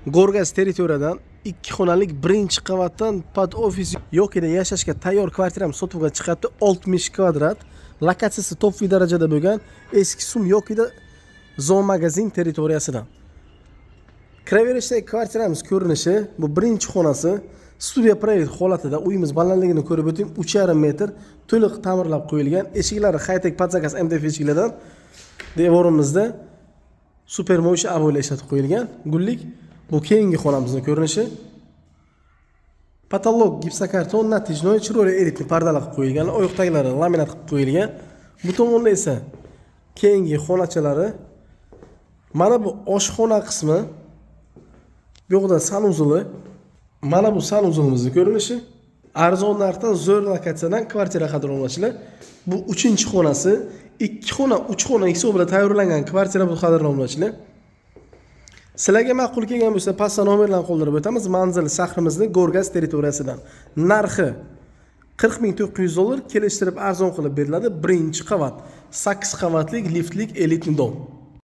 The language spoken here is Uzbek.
Gorgas territoriyadan 2 xonalik birinchi qavatdan pod ofis yo'kida yashashga tayyor kvartiramiz sotuvga chiqyapti. 60 kvadrat. Lokatsiyasi top darajada bo'lgan eski sum yo'kida zoomagazin territoriyasidan. Kiraverishdagi kvartiramiz ko'rinishi bu birinchi xonasi. Studiya proyekt holatida uyimiz balandligini ko'rib o'ting, 3,5 metr to'liq ta'mirlab qo'yilgan. Eshiklari high-tech podzakas MDF eshiklardan. Devorimizda super mo'ysha avoylar ishlatib qo'yilgan. Gullik bu keyingi xonamizning ko'rinishi. Patolog gipsokarton natijnoy chiroyli elitni pardalar qilib qo'yilgan, oyoq taglari laminat qilib qo'yilgan. Bu tomonda esa keyingi xonachalari. Mana bu oshxona qismi. Bu yoqda sanuzuli. Mana bu sanuzulimizni ko'rinishi. Arzon narxdan zo'r lokatsiyadan kvartira qadrlanmoqchilar. Bu 3-xonasi, 2 xona, 3 xona hisob bilan tayyorlangan kvartira bu qadrlanmoqchilar. Sizlarga ma'qul kelgan bo'lsa, pastda nomerlarni qoldirib o'tamiz. Manzil shahrimizning Gorgas territoriyasidan. Narxi $40,900 kelishtirib arzon qilib beriladi. Birinchi qavat, 8 qavatlik liftlik elitni dom.